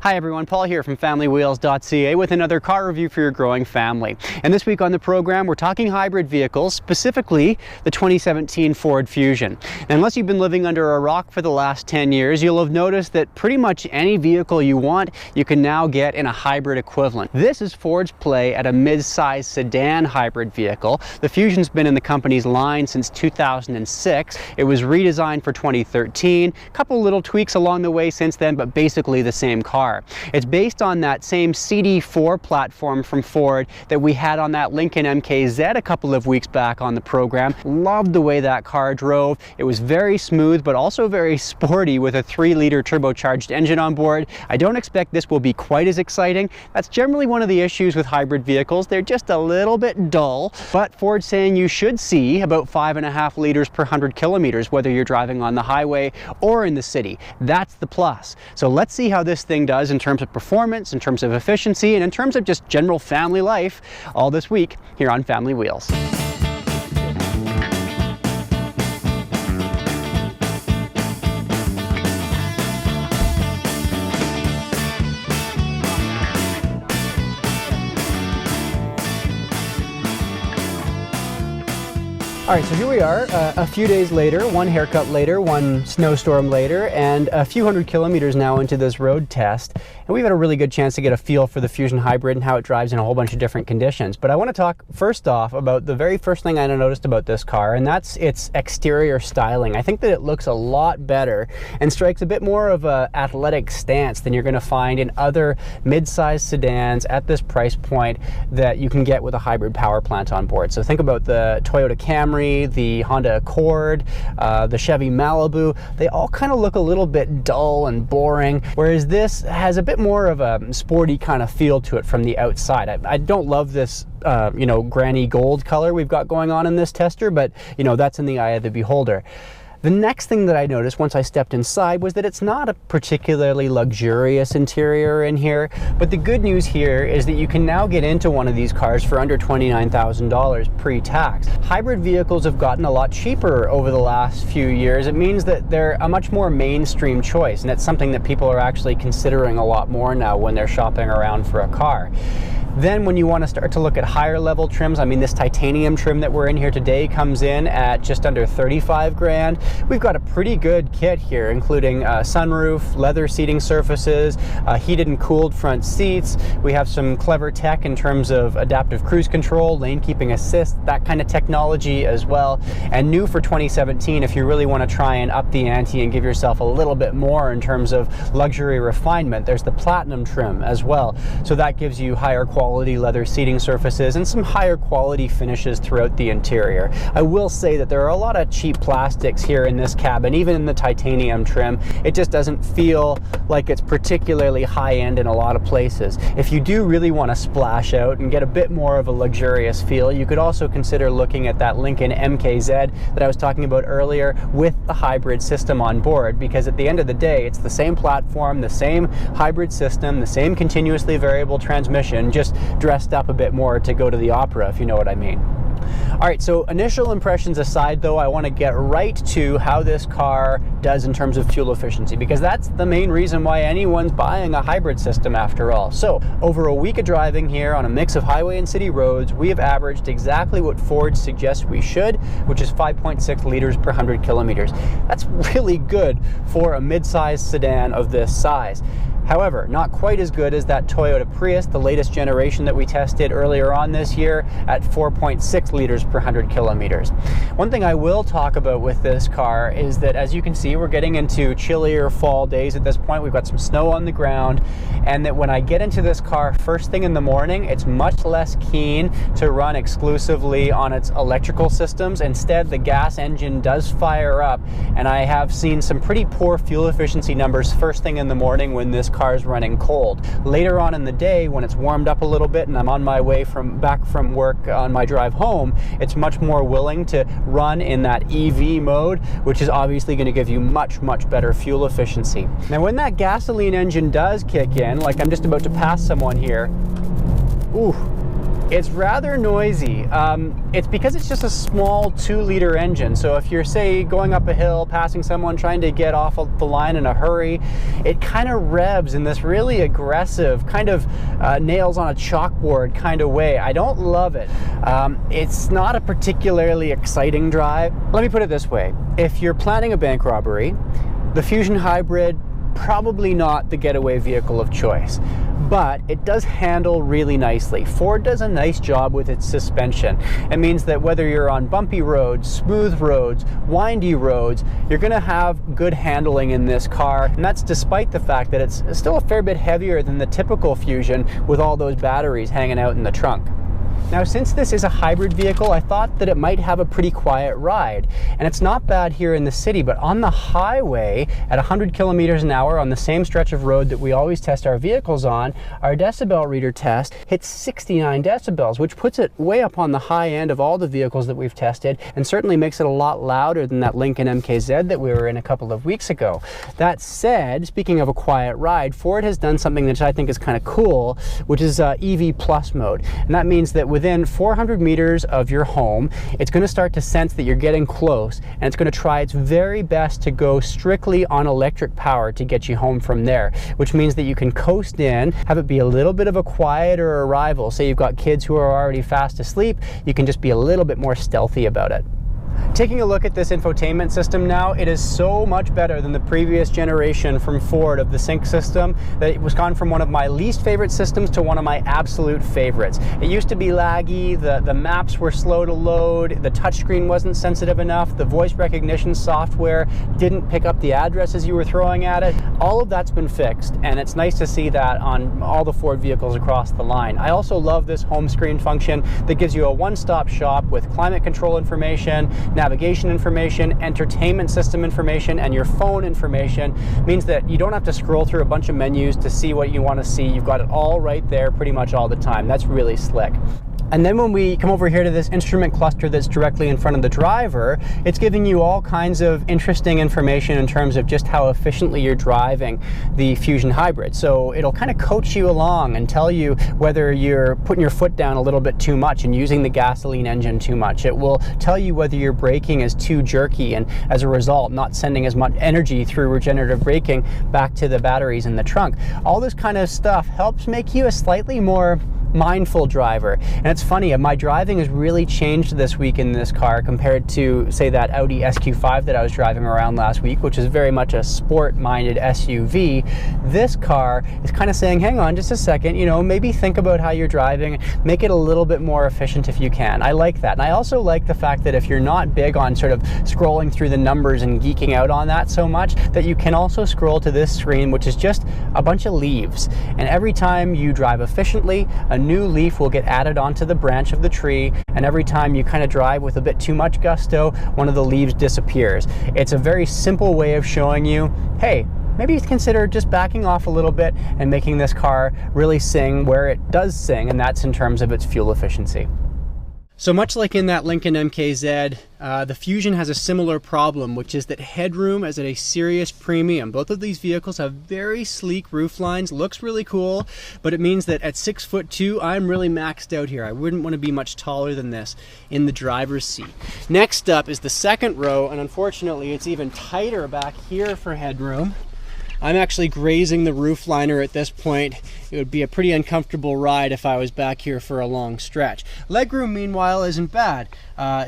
Hi everyone, Paul here from FamilyWheels.ca with another car review for your growing family. And this week on the program, we're talking hybrid vehicles, specifically the 2017 Ford Fusion. Now, unless you've been living under a rock for the last 10 years, you'll have noticed that pretty much any vehicle you want, you can now get in a hybrid equivalent. This is Ford's play at a mid-size sedan hybrid vehicle. The Fusion's been in the company's line since 2006. It was redesigned for 2013, a couple little tweaks along the way since then, but basically the same car. It's based on that same CD4 platform from Ford that we had on that Lincoln MKZ a couple of weeks back on the program. Loved the way that car drove. It was very smooth, but also very sporty with a 3-liter turbocharged engine on board. I don't expect this will be quite as exciting. That's generally one of the issues with hybrid vehicles. They're just a little bit dull, but Ford's saying you should see about 5.5 liters per 100 kilometers, whether you're driving on the highway or in the city. That's the plus. So let's see how this thing does in terms of performance, in terms of efficiency, and in terms of just general family life, all this week here on Family Wheels. All right, so here we are, a few days later, one haircut later, one snowstorm later, and a few hundred kilometers now into this road test. And we've had a really good chance to get a feel for the Fusion Hybrid and how it drives in a whole bunch of different conditions. But I want to talk first off about the very first thing I noticed about this car, and that's its exterior styling. I think that it looks a lot better and strikes a bit more of an athletic stance than you're going to find in other mid-sized sedans at this price point that you can get with a hybrid power plant on board. So think about the Toyota Camry, the Honda Accord, the Chevy Malibu. They all kind of look a little bit dull and boring, whereas this has a bit more of a sporty kind of feel to it from the outside. I don't love this granny gold color we've got going on in this tester, but that's in the eye of the beholder. The next thing that I noticed once I stepped inside was that it's not a particularly luxurious interior in here, but the good news here is that you can now get into one of these cars for under $29,000 pre-tax. Hybrid vehicles have gotten a lot cheaper over the last few years. It means that they're a much more mainstream choice, and it's something that people are actually considering a lot more now when they're shopping around for a car. Then when you want to start to look at higher level trims, I mean, this titanium trim that we're in here today comes in at just under 35 grand. We've got a pretty good kit here, including sunroof, leather seating surfaces, heated and cooled front seats. We have some clever tech in terms of adaptive cruise control, lane keeping assist, that kind of technology as well. And new for 2017, if you really want to try and up the ante and give yourself a little bit more in terms of luxury refinement, there's the platinum trim as well. So that gives you higher quality leather seating surfaces and some higher quality finishes throughout the interior. I will say that there are a lot of cheap plastics here in this cabin, even in the titanium trim. It just doesn't feel like it's particularly high-end in a lot of places. If you do really want to splash out and get a bit more of a luxurious feel, you could also consider looking at that Lincoln MKZ that I was talking about earlier with the hybrid system on board, because at the end of the day, it's the same platform, the same hybrid system, the same continuously variable transmission, just dressed up a bit more to go to the opera, if you know what I mean. All right, so initial impressions aside though, I want to get right to how this car does in terms of fuel efficiency, because that's the main reason why anyone's buying a hybrid system after all. So over a week of driving here on a mix of highway and city roads, we have averaged exactly what Ford suggests we should, which is 5.6 liters per 100 kilometers. That's really good for a mid-sized sedan of this size. However, not quite as good as that Toyota Prius, the latest generation that we tested earlier on this year at 4.6 liters per 100 kilometers. One thing I will talk about with this car is that, as you can see, we're getting into chillier fall days at this point. We've got some snow on the ground, and that when I get into this car first thing in the morning, it's much less keen to run exclusively on its electrical systems. Instead, the gas engine does fire up, and I have seen some pretty poor fuel efficiency numbers first thing in the morning when this car is running cold. Later on in the day, when it's warmed up a little bit and I'm on my way back from work on my drive home, it's much more willing to run in that Eevee mode, which is obviously going to give you much better fuel efficiency. Now when that gasoline engine does kick in, like I'm just about to pass someone here, ooh, It's rather noisy. It's because it's just a small 2-liter engine. So if you're, say, going up a hill, passing someone, trying to get off of the line in a hurry, it kind of revs in this really aggressive, kind of nails on a chalkboard kind of way. I don't love it. It's not a particularly exciting drive. Let me put it this way. If you're planning a bank robbery, the Fusion Hybrid, probably not the getaway vehicle of choice, but it does handle really nicely. Ford does a nice job with its suspension. It means that whether you're on bumpy roads, smooth roads, windy roads, you're going to have good handling in this car, and that's despite the fact that it's still a fair bit heavier than the typical Fusion with all those batteries hanging out in the trunk. Now, since this is a hybrid vehicle, I thought that it might have a pretty quiet ride. And it's not bad here in the city, but on the highway at 100 kilometers an hour on the same stretch of road that we always test our vehicles on, our decibel reader test hits 69 decibels, which puts it way up on the high end of all the vehicles that we've tested, and certainly makes it a lot louder than that Lincoln MKZ that we were in a couple of weeks ago. That said, speaking of a quiet ride, Ford has done something that I think is kind of cool, which is Eevee Plus mode. And that means that within 400 meters of your home, it's going to start to sense that you're getting close, and it's going to try its very best to go strictly on electric power to get you home from there, which means that you can coast in, have it be a little bit of a quieter arrival. Say you've got kids who are already fast asleep, you can just be a little bit more stealthy about it. Taking a look at this infotainment system now, it is so much better than the previous generation from Ford of the Sync system that it was gone from one of my least favorite systems to one of my absolute favorites. It used to be laggy, the maps were slow to load, the touchscreen wasn't sensitive enough, the voice recognition software didn't pick up the addresses you were throwing at it. All of that's been fixed, and it's nice to see that on all the Ford vehicles across the line. I also love this home screen function that gives you a one-stop shop with climate control information, navigation information, entertainment system information, and your phone information. Means that you don't have to scroll through a bunch of menus to see what you want to see. You've got it all right there pretty much all the time. That's really slick. And then when we come over here to this instrument cluster that's directly in front of the driver, it's giving you all kinds of interesting information in terms of just how efficiently you're driving the Fusion Hybrid. So it'll kind of coach you along and tell you whether you're putting your foot down a little bit too much and using the gasoline engine too much. It will tell you whether your braking is too jerky and as a result not sending as much energy through regenerative braking back to the batteries in the trunk. All this kind of stuff helps make you a slightly more mindful driver. And it's funny, my driving has really changed this week in this car compared to, say, that Audi SQ5 that I was driving around last week, which is very much a sport-minded SUV. This car is kind of saying, hang on just a second, you know, maybe think about how you're driving, make it a little bit more efficient if you can. I like that. And I also like the fact that if you're not big on sort of scrolling through the numbers and geeking out on that so much, that you can also scroll to this screen, which is just a bunch of leaves. And every time you drive efficiently, a new leaf will get added onto the branch of the tree, and every time you kind of drive with a bit too much gusto, one of the leaves disappears. It's a very simple way of showing you, hey, maybe consider just backing off a little bit and making this car really sing where it does sing, and that's in terms of its fuel efficiency. So much like in that Lincoln MKZ, the Fusion has a similar problem, which is that headroom is at a serious premium. Both of these vehicles have very sleek roof lines, looks really cool, but it means that at 6'2", I'm really maxed out here. I wouldn't want to be much taller than this in the driver's seat. Next up is the second row, and unfortunately it's even tighter back here for headroom. I'm actually grazing the roof liner at this point. It would be a pretty uncomfortable ride if I was back here for a long stretch. Legroom, meanwhile, isn't bad.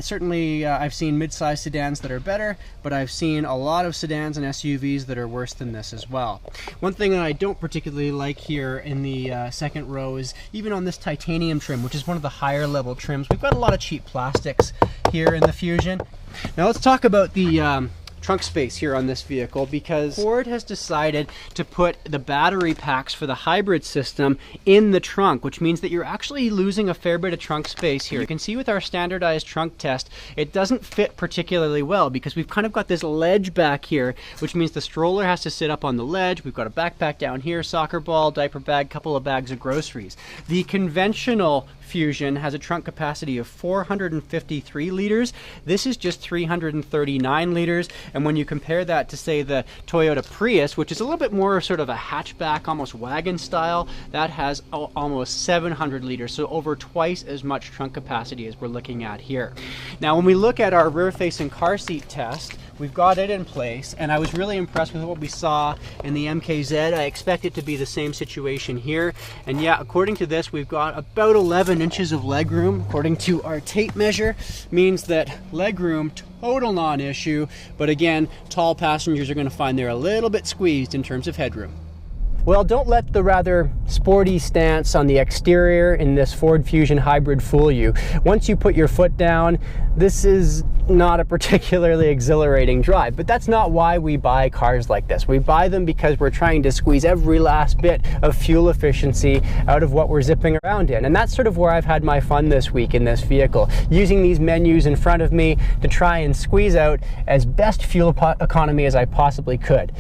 Certainly, I've seen mid-sized sedans that are better, but I've seen a lot of sedans and SUVs that are worse than this as well. One thing that I don't particularly like here in the second row is even on this titanium trim, which is one of the higher level trims, we've got a lot of cheap plastics here in the Fusion. Now let's talk about the trunk space here on this vehicle, because Ford has decided to put the battery packs for the hybrid system in the trunk, which means that you're actually losing a fair bit of trunk space here. You can see with our standardized trunk test, it doesn't fit particularly well because we've kind of got this ledge back here, which means the stroller has to sit up on the ledge. We've got a backpack down here, soccer ball, diaper bag, couple of bags of groceries. The conventional Fusion has a trunk capacity of 453 liters. This is just 339 liters. And when you compare that to, say, the Toyota Prius, which is a little bit more sort of a hatchback, almost wagon style, that has almost 700 liters, so over twice as much trunk capacity as we're looking at here. Now, when we look at our rear-facing car seat test, we've got it in place, and I was really impressed with what we saw in the MKZ. I expect it to be the same situation here. And yeah, according to this, we've got about 11 inches of legroom. According to our tape measure, means that legroom, total non-issue. But again, tall passengers are going to find they're a little bit squeezed in terms of headroom. Well, don't let the rather sporty stance on the exterior in this Ford Fusion Hybrid fool you. Once you put your foot down, this is not a particularly exhilarating drive, but that's not why we buy cars like this. We buy them because we're trying to squeeze every last bit of fuel efficiency out of what we're zipping around in. And that's sort of where I've had my fun this week in this vehicle, using these menus in front of me to try and squeeze out as best fuel economy as I possibly could.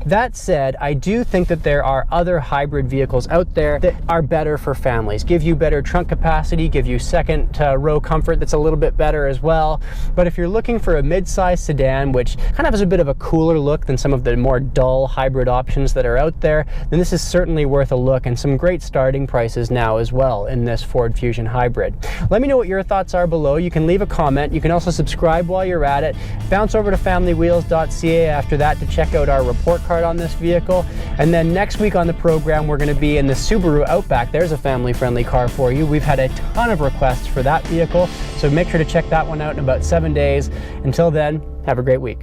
That said, I do think that there are other hybrid vehicles out there that are better for families, give you better trunk capacity, give you second row comfort that's a little bit better as well. But if you're looking for a mid-size sedan, which kind of has a bit of a cooler look than some of the more dull hybrid options that are out there, then this is certainly worth a look, and some great starting prices now as well in this Ford Fusion Hybrid. Let me know what your thoughts are below. You can leave a comment. You can also subscribe while you're at it. Bounce over to familywheels.ca after that to check out our report card on this vehicle. And then next week on the program, we're going to be in the Subaru Outback. There's a family-friendly car for you. We've had a ton of requests for that vehicle, so make sure to check that one out in about 7 days. Until then, have a great week.